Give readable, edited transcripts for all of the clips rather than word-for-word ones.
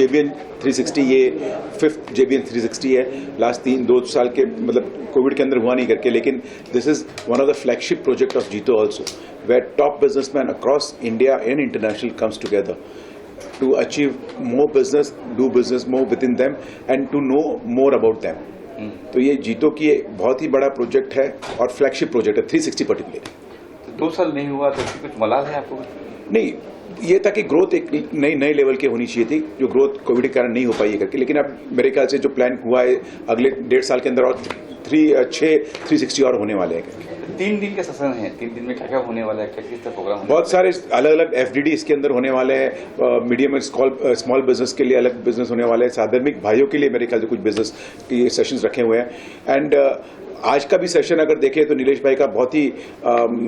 JBN 360 ये 5th JBN 360 है। Last 2 साल के मतलब कोविड के अंदर हुआ नहीं करके, लेकिन this is one of the flagship project of JITO also, where top businessman across India and international comes together to achieve more business, do business more within them and to know more about them. तो ये जीतो की बहुत ही बड़ा project है और flagship project है 360 particularly. तो 2 साल नहीं हुआ तो कुछ मलाल है आपको? नहीं, ये था कि ग्रोथ एक नई लेवल की होनी चाहिए थी, जो ग्रोथ कोविड के कारण नहीं हो पाई है करके, लेकिन अब मेरे ख्याल से जो प्लान हुआ है अगले 1.5 साल के अंदर और 360 और होने वाले हैं। 3 दिन का सेशन है, 3 दिन में क्या क्या होने वाला है, किस तरह प्रोग्राम? बहुत सारे अलग अलग FDD इसके अंदर होने वाले हैं, मीडियम एंड स्मॉल बिजनेस के लिए अलग बिजनेस होने वाले हैं, साधर्मिक भाइयों के लिए मेरे ख्याल से कुछ बिजनेस के सेशंस रखे हुए हैं। एंड आज का भी सेशन अगर देखें तो नीलेश भाई का बहुत ही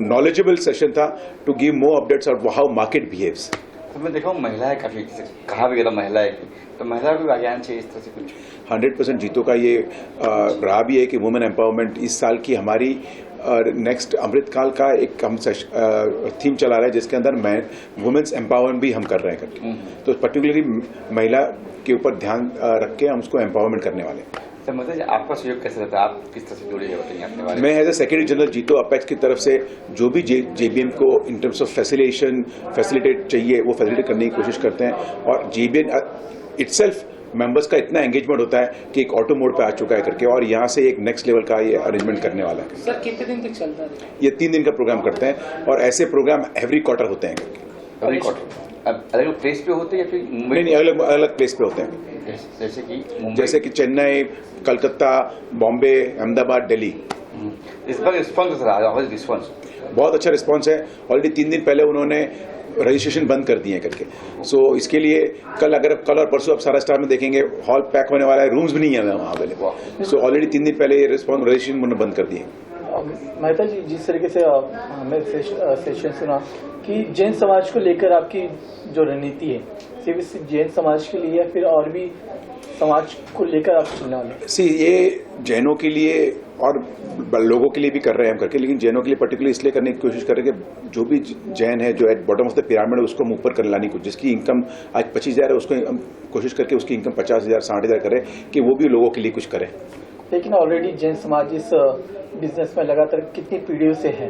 नॉलेजेबल सेशन था to give more updates on how market behaves. तो मैं देखा हूँ महिलाएं काफी, कहा भी गया महिलाएं, तो महिलाओं को आगे आना चाहिए इस तरह से कुछ। 100% जीतो का ये रहा भी है कि वुमेन एम्पावरमेंट इस साल की हमारी नेक्स्ट अमृतकाल का एक हम थीम चला रहा है, जिसके अंदर वुमेन्स एम्पावरमेंट भी हम कर रहे हैं करके, तो पर्टिकुलरली महिला के ऊपर ध्यान रख के हम उसको एम्पावरमेंट करने वाले हैं। तो मतलब आपका सहयोग कैसे रहता है, आप किस तरह से जुड़े हैं बताइए अपने बारे में? मैं एज ए सेक्रेटरी जनरल जीतो अपेक्स की तरफ से जो भी JBN को इन टर्म्स ऑफ फैसिलिटेट चाहिए वो फैसिलिटेट करने की कोशिश करते हैं, और JBN इटसेल्फ मेंबर्स का इतना एंगेजमेंट होता है कि एक ऑटो मोड पे आ चुका है करके, और यहाँ से एक नेक्स्ट लेवल का ये अरेंजमेंट करने वाला है। सर कितने दिन तक चलता है? ये 3 दिन का प्रोग्राम करते हैं, और ऐसे प्रोग्राम एवरी क्वार्टर होते हैं करके। एवरी क्वार्टर अलग प्लेस पे होते हैं या फिर मुंबई? नहीं, अलग अलग प्लेस पे होते हैं, जैसे कि चेन्नई, कलकत्ता, बॉम्बे, अहमदाबाद, दिल्ली। इस बार रिस्पॉन्स रिस्पॉन्स बहुत अच्छा रिस्पॉन्स है। ऑलरेडी 3 दिन पहले उन्होंने रजिस्ट्रेशन बंद कर दिए करके, सो इसके लिए कल और परसों आप सारा स्टार में देखेंगे हॉल पैक होने वाला है, रूम्स भी नहीं है वहाँ अवेलेबल। सो ऑलरेडी 3 दिन पहले ये रजिस्ट्रेशन उन्होंने बंद कर दिए। मेहता जी, जिस तरीके से हमने सेशन सुना कि जैन समाज को लेकर आपकी जो रणनीति है सिर्फ जैन समाज के लिए या फिर और भी समाज को लेकर आप चलने वाले? ये जैनों के लिए और लोगों के लिए भी कर रहे हैं हम करके, लेकिन जैनों के लिए पर्टिकुलर इसलिए करने की कोशिश कर रहे हैं कि जो भी जैन है जो at bottom of the pyramid है उसको हम ऊपर कर लाने की, जिसकी इनकम आज 25,000 है उसको हम कोशिश करके उसकी इनकम 50,000 60,000 करें कि वो भी लोगों के लिए कुछ करें। लेकिन ऑलरेडी जैन समाज इस बिजनेस में लगातार कितनी पीढ़ियों से है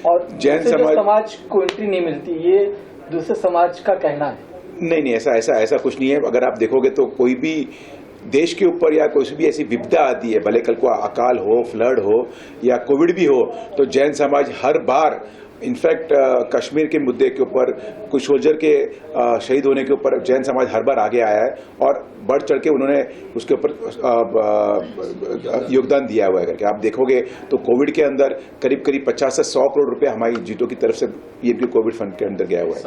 और जैन समाज को एंट्री नहीं मिलती, ये दूसरे समाज का कहना है। नहीं, ऐसा कुछ नहीं है। अगर आप देखोगे तो कोई भी देश के ऊपर या कोई भी ऐसी विपदा आती है, भले कल को अकाल हो, फ्लड हो या कोविड भी हो, तो जैन समाज हर बार, इनफैक्ट कश्मीर के मुद्दे के ऊपर, कुछ सोल्जर के शहीद होने के ऊपर जैन समाज हर बार आगे आया है और बढ़ चढ़ के उन्होंने उसके ऊपर योगदान दिया हुआ है करके। आप देखोगे तो कोविड के अंदर करीब 50 से 100 करोड़ रुपए हमारी जीतो की तरफ से ये कोविड फंड के अंदर गया हुआ है।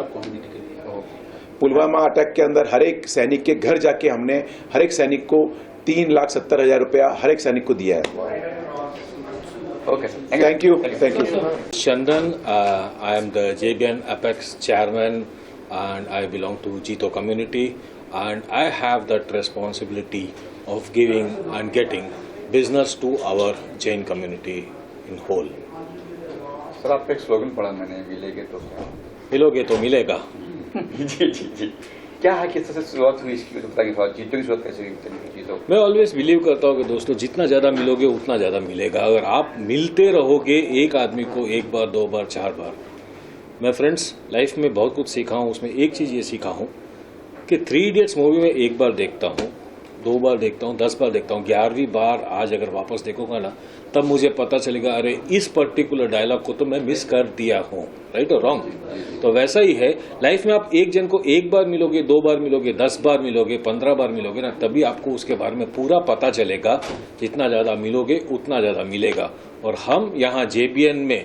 पुलवामा अटैक के अंदर हर एक सैनिक के घर जाके हमने हर एक सैनिक को 3,70,000 रुपया हर एक सैनिक को दिया है। Okay. Thank you. Chandan, I am the JBN Apex chairman and I belong to Jito community, and I have that responsibility of giving and getting business to our Jain community in whole. Sir आपका एक slogan पढ़ा मैंने, मिलोगे तो मिलेगा। जी क्या है, किस तरह से शुरुआत हुई इसकी, बताइए जीतो की शुरुआत कैसे हुई? जीतो मैं ऑलवेज बिलीव करता हूँ कि दोस्तों जितना ज्यादा मिलोगे उतना ज्यादा मिलेगा। अगर आप मिलते रहोगे एक आदमी को 1 बार 2 बार 4 बार, मैं फ्रेंड्स लाइफ में बहुत कुछ सीखा हूँ, उसमें एक चीज ये सीखा हूँ कि 3 इडियट्स मूवी में 1 बार देखता हूँ, 2 बार देखता हूँ, 10 बार देखता हूँ, 11वीं बार आज अगर वापस देखूंगा ना तब मुझे पता चलेगा अरे इस पर्टिकुलर डायलॉग को तो मैं मिस कर दिया हूँ, राइट और रॉन्ग। तो वैसा ही है लाइफ में, आप एक जन को 1 बार मिलोगे, 2 बार मिलोगे, 10 बार मिलोगे, 15 बार मिलोगे ना, तभी आपको उसके बारे में पूरा पता चलेगा। जितना ज्यादा मिलोगे उतना ज्यादा मिलेगा। और हम यहाँ JBN में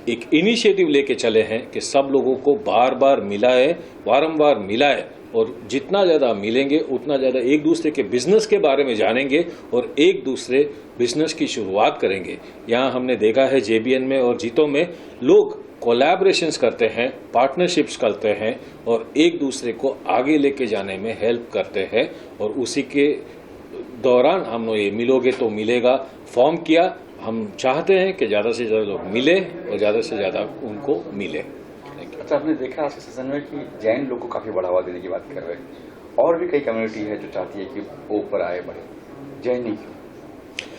एक इनिशिएटिव लेके चले हैं कि सब लोगों को बार बार मिलाए, बारंबार मिलाए, और जितना ज्यादा मिलेंगे उतना ज्यादा एक दूसरे के बिजनेस के बारे में जानेंगे और एक दूसरे बिजनेस की शुरुआत करेंगे। यहाँ हमने देखा है JBN में और जीतो में लोग कोलैबोरेशंस करते हैं, पार्टनरशिप्स करते हैं और एक दूसरे को आगे लेके जाने में हेल्प करते हैं। और उसी के दौरान हमने ये मिलोगे तो मिलेगा फॉर्म किया। हम चाहते हैं कि ज्यादा से ज्यादा लोग मिले और ज्यादा से ज्यादा उनको मिले। अच्छा, आपने देखा आज के सेशन में कि जैन लोग को काफी बढ़ावा देने की बात कर रहे हैं और भी कई कम्युनिटी है जो चाहती है कि वो ऊपर आए बढ़े, जैन नहीं क्यों?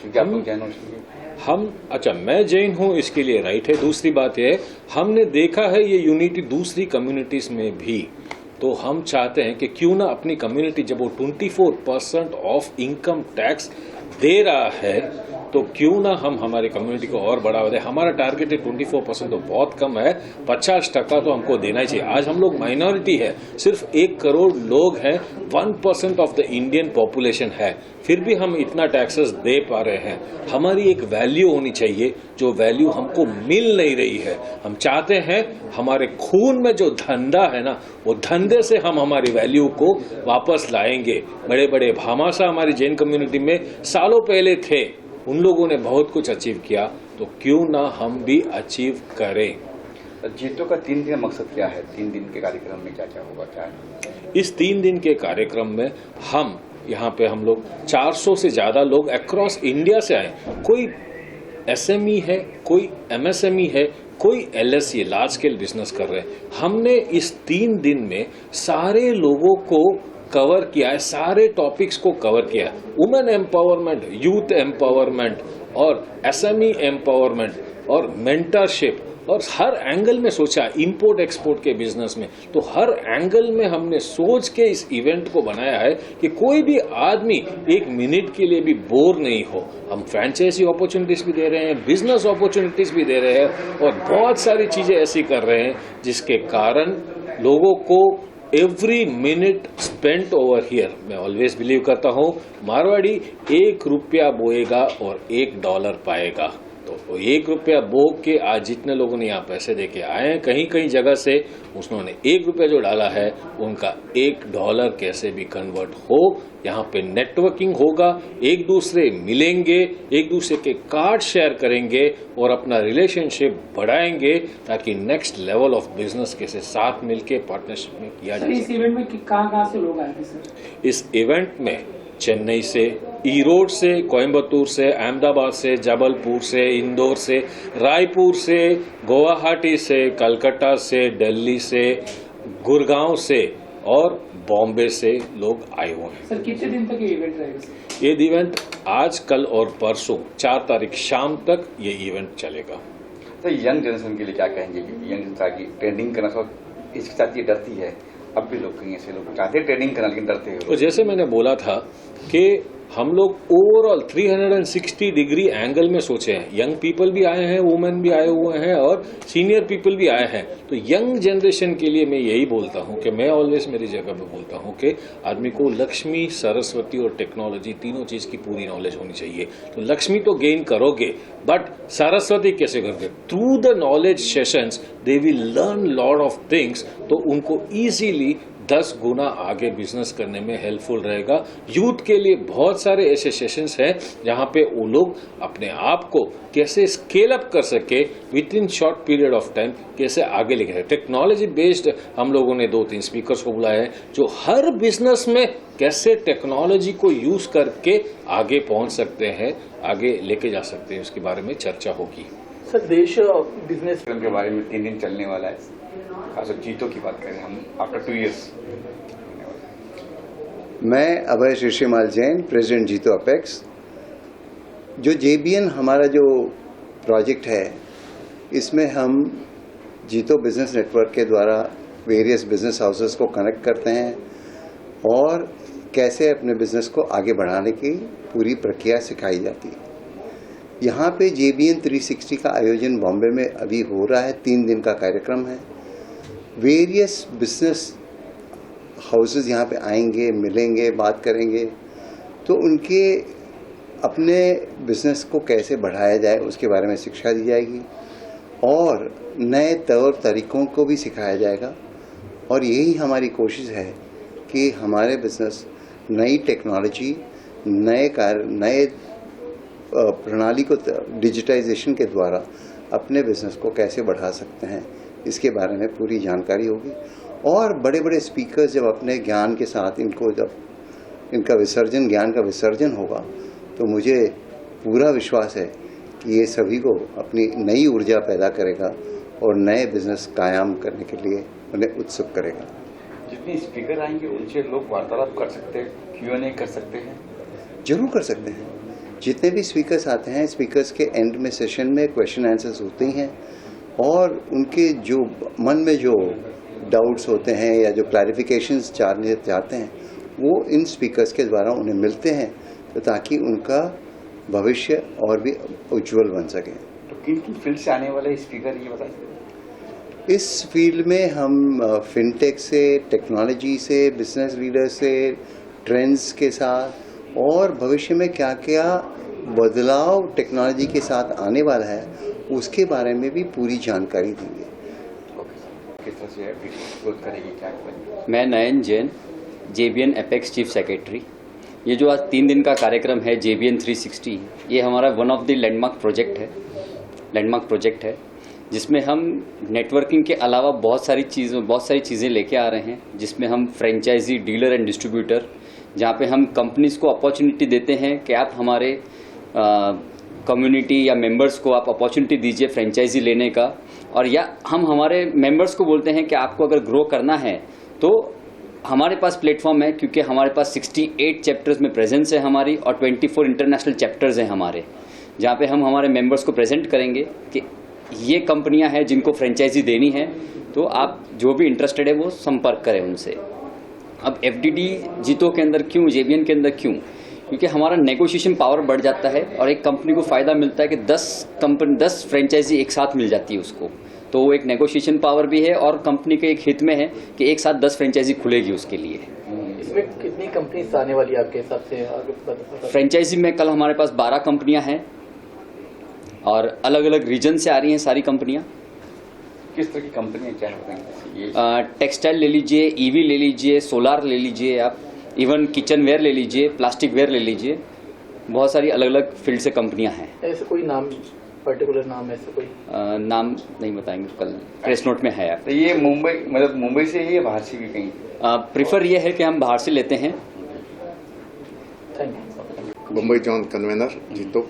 क्योंकि आप लोग जैन हो इसलिए। अच्छा, मैं जैन हूं इसके लिए राइट है। दूसरी बात यह है, हमने देखा है ये यूनिटी दूसरी कम्युनिटीज में भी, तो हम चाहते हैं कि क्यों ना अपनी कम्युनिटी जब वो 24% ऑफ इनकम टैक्स दे रहा है, तो क्यों ना हम हमारी कम्युनिटी को और बढ़ावा दें। हमारा टारगेट है 24%, तो बहुत कम है, 50% तो हमको देना ही चाहिए। आज हम लोग माइनॉरिटी है, सिर्फ 1 करोड़ लोग हैं, 1% ऑफ द इंडियन पॉपुलेशन है, फिर भी हम इतना टैक्सेस दे पा रहे हैं। हमारी एक वैल्यू होनी चाहिए, जो वैल्यू हमको मिल नहीं रही है। हम चाहते हैं हमारे खून में जो धंधा है ना, वो धंधे से हम हमारी वैल्यू को वापस लाएंगे। बड़े बड़े भामाशाह हमारी जैन कम्युनिटी में सालों पहले थे, उन लोगों ने बहुत कुछ अचीव किया, तो क्यों ना हम भी अचीव करें। जीतो का 3 दिन का मकसद क्या है? 3 दिन के कार्यक्रम में क्या क्या होगा, क्या है? इस 3 दिन के कार्यक्रम में हम यहाँ पे हम लोग 400 से ज्यादा लोग अक्रॉस इंडिया से आए। कोई एसएमई है, कोई एमएसएमई है, कोई एलएसई लार्ज स्केल बिजनेस कर रहे हैं। हमने इस 3 दिन में सारे लोगों को कवर किया है, सारे टॉपिक्स को कवर किया है। वुमेन एम्पावरमेंट, यूथ एम्पावरमेंट और एसएमई एम्पावरमेंट और मेंटरशिप, और हर एंगल में सोचा, इंपोर्ट एक्सपोर्ट के बिजनेस में, तो हर एंगल में हमने सोच के इस इवेंट को बनाया है कि कोई भी आदमी 1 मिनट के लिए भी बोर नहीं हो। हम फ्रेंचाइजी अपॉर्चुनिटीज भी दे रहे हैं, बिजनेस अपॉर्चुनिटीज भी दे रहे हैं, और बहुत सारी चीजें ऐसी कर रहे हैं जिसके कारण लोगों को every minute spent over here, मैं ऑलवेज बिलीव करता हूं, मारवाड़ी 1 रुपया बोएगा और $1 पाएगा। तो 1 रुपया बो के आज जितने लोगों ने यहाँ पैसे दे के आए हैं कहीं कहीं जगह से, उन्होंने 1 रुपया जो डाला है उनका $1 कैसे भी कन्वर्ट हो। यहाँ पे नेटवर्किंग होगा, एक दूसरे मिलेंगे, एक दूसरे के कार्ड शेयर करेंगे और अपना रिलेशनशिप बढ़ाएंगे, ताकि नेक्स्ट लेवल ऑफ बिजनेस कैसे साथ मिलके पार्टनरशिप में किया जाए। इस इवेंट में कहाँ से लोग आए थे सर? इस इवेंट में चेन्नई से, ईरोड से, कोयम्बतूर से, अहमदाबाद से, जबलपुर से, इंदौर से, रायपुर से, गुवाहाटी से, कलकत्ता से, दिल्ली से, गुड़गांव से और बॉम्बे से लोग आए हुए हैं। सर कितने दिन तक ये इवेंट रहेगा सर? ये इवेंट आज, कल और परसों 4 तारीख शाम तक ये इवेंट चलेगा। तो यंग जनरेशन के लिए क्या कहेंगे? क्योंकि यंग जनरेशन की ट्रेंडिंग करना सब इसके साथ ये डरती है। अब भी लोग कहीं ऐसे लोग चाहते हैं ट्रेनिंग करना, लेकिन डरते हैं। तो जैसे मैंने बोला था कि हम लोग ओवरऑल 360 डिग्री एंगल में सोचे हैं। यंग पीपल भी आए हैं, वुमेन भी आए हुए हैं और सीनियर पीपल भी आए हैं। तो यंग जनरेशन के लिए मैं यही बोलता हूं कि मैं ऑलवेज मेरी जगह पे बोलता हूं कि आदमी को लक्ष्मी, सरस्वती और टेक्नोलॉजी तीनों चीज की पूरी नॉलेज होनी चाहिए। तो लक्ष्मी तो गेन करोगे, बट सरस्वती कैसे करोगे? Through the knowledge sessions they will learn lot of things, तो उनको इजीली 10 गुना आगे बिजनेस करने में हेल्पफुल रहेगा। यूथ के लिए बहुत सारे ऐसे सेशंस हैं जहां पे वो लोग अपने आप को कैसे स्केल अप कर सके with in short period of time, कैसे आगे लेके जाए। टेक्नोलॉजी बेस्ड हम लोगों ने 2-3 स्पीकर्स को बुलाया है जो हर बिजनेस में कैसे टेक्नोलॉजी को यूज करके आगे पहुंच सकते हैं, आगे लेके जा सकते हैं, उसके बारे में चर्चा होगी। सर देश बिजनेस के बारे में 3 दिन चलने वाला है। खासकर जीतो की बात करें हम, आफ्टर 2 इयर्स। मैं अभय शीशीमाल जैन, प्रेसिडेंट जीतो अपेक्स। जो JBN हमारा जो प्रोजेक्ट है, इसमें हम जीतो बिजनेस नेटवर्क के द्वारा वेरियस बिजनेस हाउसेस को कनेक्ट करते हैं और कैसे अपने बिजनेस को आगे बढ़ाने की पूरी प्रक्रिया सिखाई जाती है। यहाँ पे JBN 360 का आयोजन बॉम्बे में अभी हो रहा है, 3 दिन का कार्यक्रम है। वेरियस बिजनेस हाउसेस यहाँ पे आएंगे, मिलेंगे, बात करेंगे, तो उनके अपने बिजनेस को कैसे बढ़ाया जाए उसके बारे में शिक्षा दी जाएगी और नए तौर तरीकों को भी सिखाया जाएगा। और यही हमारी कोशिश है कि हमारे बिजनेस नई टेक्नोलॉजी, नए प्रणाली को, डिजिटाइजेशन के द्वारा अपने बिजनेस को कैसे बढ़ा सकते हैं, इसके बारे में पूरी जानकारी होगी। और बड़े बड़े स्पीकर्स जब अपने ज्ञान के साथ जब इनका विसर्जन, ज्ञान का विसर्जन होगा, तो मुझे पूरा विश्वास है कि ये सभी को अपनी नई ऊर्जा पैदा करेगा और नए बिजनेस कायम करने के लिए उन्हें उत्सुक करेगा। जितने स्पीकर आएंगे उनसे लोग वार्तालाप कर सकते हैं, Q&A कर सकते हैं। जरूर कर सकते हैं। जितने भी स्पीकर्स आते हैं, स्पीकर्स के एंड में सेशन में क्वेश्चन आंसर्स होते हैं और उनके जो मन में जो डाउट्स होते हैं या जो क्लैरिफिकेशंस जानने चाहते हैं वो इन स्पीकर्स के द्वारा उन्हें मिलते हैं, तो ताकि उनका भविष्य और भी उज्जवल बन सके। तो किन फील्ड से आने वाले स्पीकर ये बता सकते? इस फील्ड में हम फिनटेक से, टेक्नोलॉजी से, बिजनेस लीडर से, ट्रेंड्स के साथ और भविष्य में क्या क्या बदलाव टेक्नोलॉजी के साथ आने वाला है उसके बारे में भी पूरी जानकारी देंगे। किस तरह से ग्रोथ करेगी, क्या करेगी? मैं Nayan Jain, JBN apex chief secretary. ये जो आज 3 दिन का कार्यक्रम है JBN 360, ये हमारा one of the landmark project है जिसमें हम नेटवर्किंग के अलावा बहुत सारी चीज़ें लेके आ रहे हैं, जिसमें हम फ्रेंचाइजी, डीलर एंड डिस्ट्रीब्यूटर, जहाँ पे हम कंपनीज़ को अपॉर्चुनिटी देते हैं कि आप हमारे कम्युनिटी या मेंबर्स को आप अपॉर्चुनिटी दीजिए फ्रेंचाइजी लेने का, और या हम हमारे मेंबर्स को बोलते हैं कि आपको अगर ग्रो करना है तो हमारे पास प्लेटफॉर्म है, क्योंकि हमारे पास 68 चैप्टर्स में प्रेजेंस है हमारी और 24 इंटरनेशनल चैप्टर्स हैं हमारे, जहाँ पे हम हमारे मेंबर्स को प्रेजेंट करेंगे कि ये कंपनियां हैं जिनको फ्रेंचाइजी देनी है, तो आप जो भी इंटरेस्टेड है वो संपर्क करें उनसे। अब FDD जीतो के अंदर क्यों, JBN के अंदर क्यों? क्योंकि हमारा नेगोशिएशन पावर बढ़ जाता है और एक कंपनी को फ़ायदा मिलता है कि 10 फ्रेंचाइजी एक साथ मिल जाती है उसको, तो वो एक नेगोशिएशन पावर भी है और कंपनी के एक हित में है कि एक साथ 10 फ्रेंचाइजी खुलेगी उसके लिए। इसमें कितनी कंपनीज आने वाली है आपके हिसाब से? फ्रेंचाइजी में कल हमारे पास 12 कंपनियां हैं और अलग अलग रीजन से आ रही हैं सारी कंपनियां। किस तरह की कंपनी क्या बताएंगे? टेक्सटाइल ले लीजिए, EV ले लीजिए, सोलार ले लीजिए, आप इवन किचन वेयर ले लीजिए, प्लास्टिक वेयर ले लीजिए, बहुत सारी अलग अलग फील्ड से कंपनियां हैं। ऐसे कोई नाम, पर्टिकुलर नाम ऐसे कोई? नाम नहीं बताएंगे, कल प्रेस नोट में है। तो ये मुंबई से ही या बाहर से भी कहीं? प्रीफर ये है कि हम बाहर से लेते हैं। Thank you. Mumbai zone convener जीतो,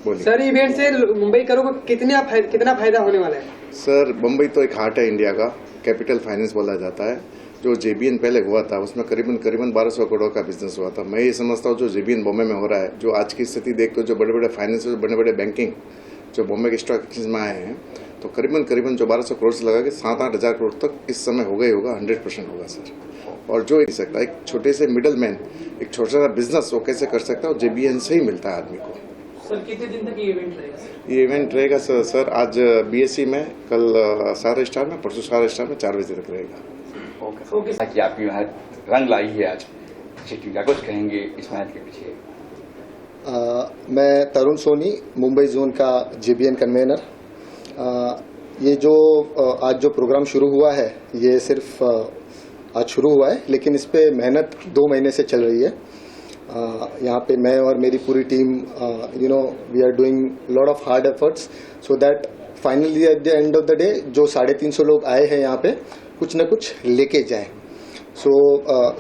बोलिए। सर, इवेंट से मुंबई करो कितना फायदा होने वाला है? सर, मुंबई तो एक हार्ट है इंडिया का, कैपिटल फाइनेंस बोला जाता है। जो JBN पहले हुआ था उसमें करीबन 1200 करोड़ का बिजनेस हुआ था। मैं ये समझता हूँ जो JBN बॉम्बे में हो रहा है, जो आज की स्थिति देख कर जो बड़े बड़े फाइनेंस, बड़े बड़े बैंकिंग जो बॉम्बे के स्टॉक एक्सचेंज में आए हैं, तो करीबन जो 1200 करोड़ से लगा के 7-8 हज़ार करोड़ तक इस समय हो गई होगा, 100% होगा सर। और जो नहीं सकता, एक छोटे से मिडल मैन एक छोटा सा बिजनेस वो कैसे कर सकता है, और JBN से ही मिलता है आदमी को। सर, कितने दिन तक ये इवेंट रहेगा? ये इवेंट रहेगा सर आज BSC में, कल सारा स्टार में, परसों सारा स्टार में 4 बजे तक रहेगा। ओके। कि आपकी मेहनत रंग लाई है आज सिटी, क्या कुछ कहेंगे इस मेहनत के पीछे? मैं तरुण सोनी, मुंबई जोन का JBN कन्वेनर। ये जो आज जो प्रोग्राम शुरू हुआ है ये सिर्फ आज शुरू हुआ है, लेकिन इस पे मेहनत 2 महीने से चल रही है। यहाँ पे मैं और मेरी पूरी team we are doing lot of hard efforts so that finally at the end of the day जो 350 लोग आए हैं यहाँ पे कुछ न कुछ लेके जाएं।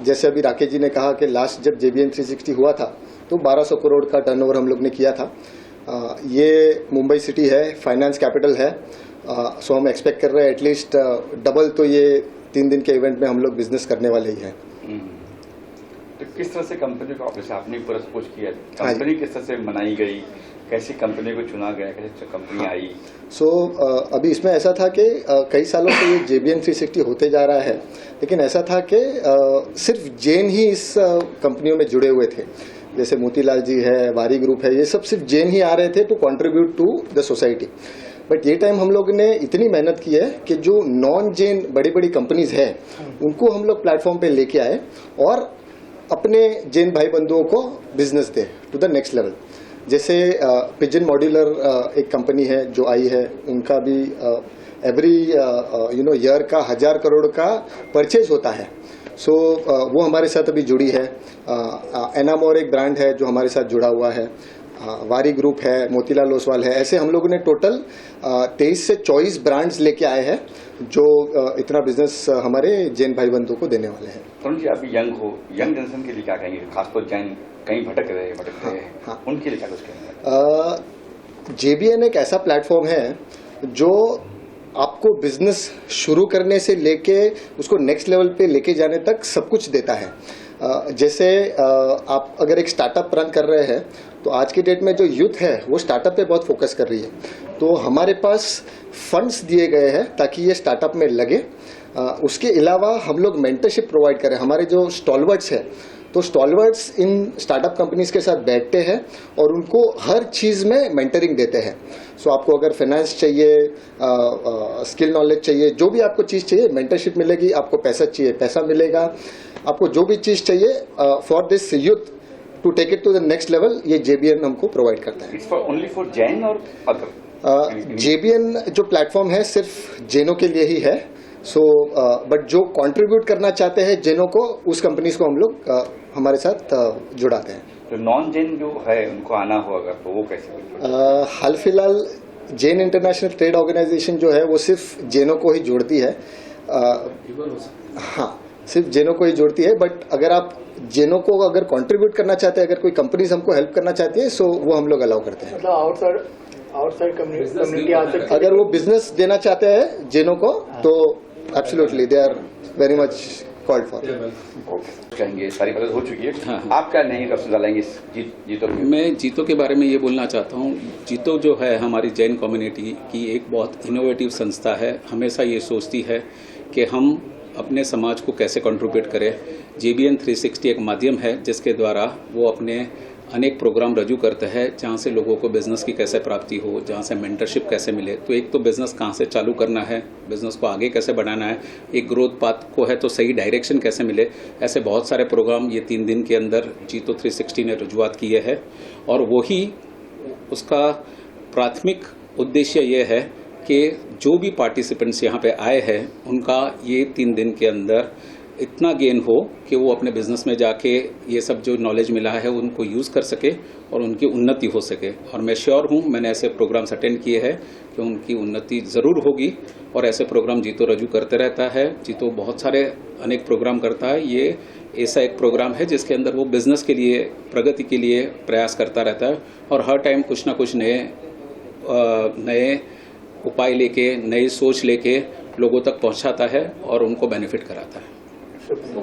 जैसे अभी राकेश जी ने कहा कि लास्ट जब JBN 360 हुआ था तो 1200 करोड़ का टर्नओवर हम लोग ने किया था। ये मुंबई सिटी है, फाइनेंस कैपिटल है, सो हम एक्सपेक्ट कर रहे हैं एटलीस्ट डबल तो ये 3 दिन के इवेंट में हम लोग बिजनेस करने वाले ही हैं। तो किस तरह से कंपनी का ऑफिस आपने पूरा सोच किया, कंपनी किस तरह से बनाई गई, कैसी कंपनी को चुना गया, कैसे कंपनी आई? अभी इसमें ऐसा था कि कई सालों से ये JBN 360 होते जा रहा है, लेकिन ऐसा था कि सिर्फ जैन ही इस कंपनियों में जुड़े हुए थे। जैसे मोतीलाल जी है, वारी ग्रुप है, ये सब सिर्फ जैन ही आ रहे थे to contribute to the society. But ये टाइम हम लोग ने इतनी मेहनत की है कि जो नॉन जैन बड़ी बड़ी कंपनीज है उनको हम लोग प्लेटफॉर्म पे लेके आए और अपने जैन भाई बंधुओं को बिजनेस दे टू द नेक्स्ट लेवल। जैसे पिजन मॉड्यूलर एक कंपनी है जो आई है, उनका भी एवरी ईयर का 1000 करोड़ का परचेज होता है। वो हमारे साथ अभी जुड़ी है। एनामोर एक ब्रांड है जो हमारे साथ जुड़ा हुआ है। वारी ग्रुप है, मोतीलाल ओसवाल है। ऐसे हम लोगों ने टोटल 23 से 24 ब्रांड्स लेके आए हैं जो इतना बिजनेस हमारे जैन भाई बंधुओं को देने वाले हैं। तरुण जी, अभी यंग हो, यंग जनरेशन के लिए क्या कहेंगे, खासतौर जैन कहीं भटक रहे हैं, उनके लिए क्या कुछ कहेंगे? JBN एक ऐसा प्लेटफॉर्म है जो आपको बिजनेस शुरू करने से लेके उसको नेक्स्ट लेवल पे लेके जाने तक सब कुछ देता है। जैसे आप अगर एक स्टार्टअप रन कर रहे हैं तो आज की डेट में जो यूथ है वो स्टार्टअप पे बहुत फोकस कर रही है, तो हमारे पास फंड्स दिए गए हैं ताकि ये स्टार्टअप में लगे। उसके अलावा हम लोग मेंटरशिप प्रोवाइड करें। हमारे जो स्टॉलवर्ड्स है तो स्टॉलवर्ड्स इन स्टार्टअप कंपनीज के साथ बैठते हैं और उनको हर चीज़ में मेंटरिंग देते हैं। सो आपको अगर फाइनेंस चाहिए, स्किल नॉलेज चाहिए, जो भी आपको चीज़ चाहिए मेंटरशिप मिलेगी, आपको पैसा चाहिए पैसा मिलेगा, आपको जो भी चीज़ चाहिए for this youth to take it to the next level, ये JBN हमको प्रोवाइड करता है। It's for only for Jain और अदर? JBN जो प्लेटफॉर्म है सिर्फ जैनों के लिए ही है। सो बट जो कंट्रीब्यूट करना चाहते हैं जैनों को, उस कंपनीज को हम लोग हमारे साथ जुड़ाते हैं। तो नॉन जैन जो है उनको आना हो अगर, तो वो कैसे? हाल फिलहाल जैन इंटरनेशनल ट्रेड ऑर्गेनाइजेशन जो है वो सिर्फ जैनों को ही जोड़ती है। हाँ, सिर्फ जैनों को ही जोड़ती है, बट अगर आप जैनों को अगर कंट्रीब्यूट करना चाहते हैं, अगर कोई कंपनीज हमको हेल्प करना चाहती है, सो वो हम लोग अलाउ करते हैं। मतलब आउटसाइड कम्युनिटी आ सकती है। अगर वो बिजनेस देना चाहते हैं जैनों को तो absolutely they are very much called for. कहेंगे सारी बातें हो चुकी है, आप क्या नहीं रफ्त डालेंगे जीतो? मैं जीतो के बारे में ये बोलना चाहता हूँ। जीतो जो है हमारी जैन कम्युनिटी की एक बहुत इनोवेटिव संस्था है। हमेशा ये सोचती है कि हम अपने समाज को कैसे कंट्रीब्यूट करें। JBN 360 एक माध्यम है जिसके द्वारा वो अपने अनेक प्रोग्राम रजू करते हैं, जहाँ से लोगों को बिजनेस की कैसे प्राप्ति हो, जहाँ से मेंटरशिप कैसे मिले। तो एक तो बिजनेस कहाँ से चालू करना है, बिजनेस को आगे कैसे बढ़ाना है, एक ग्रोथ पाथ को है तो सही डायरेक्शन कैसे मिले, ऐसे बहुत सारे प्रोग्राम ये 3 दिन के अंदर जीतो 360 ने रजूआत किए है। और वही उसका प्राथमिक उद्देश्य ये है कि जो भी पार्टिसिपेंट्स यहाँ पे आए हैं उनका ये 3 दिन के अंदर इतना गेन हो कि वो अपने बिजनेस में जाके ये सब जो नॉलेज मिला है उनको यूज़ कर सके और उनकी उन्नति हो सके। और मैं श्योर हूँ, मैंने ऐसे प्रोग्राम्स अटेंड किए हैं कि उनकी उन्नति ज़रूर होगी। और ऐसे प्रोग्राम जीतो रजू करते रहता है। जीतो बहुत सारे अनेक प्रोग्राम करता है। ये ऐसा एक प्रोग्राम है जिसके अंदर वो बिजनेस के लिए, प्रगति के लिए प्रयास करता रहता है और हर टाइम कुछ ना कुछ नए उपाय लेके, नई सोच लेके लोगों तक पहुंचाता है और उनको बेनिफिट कराता है।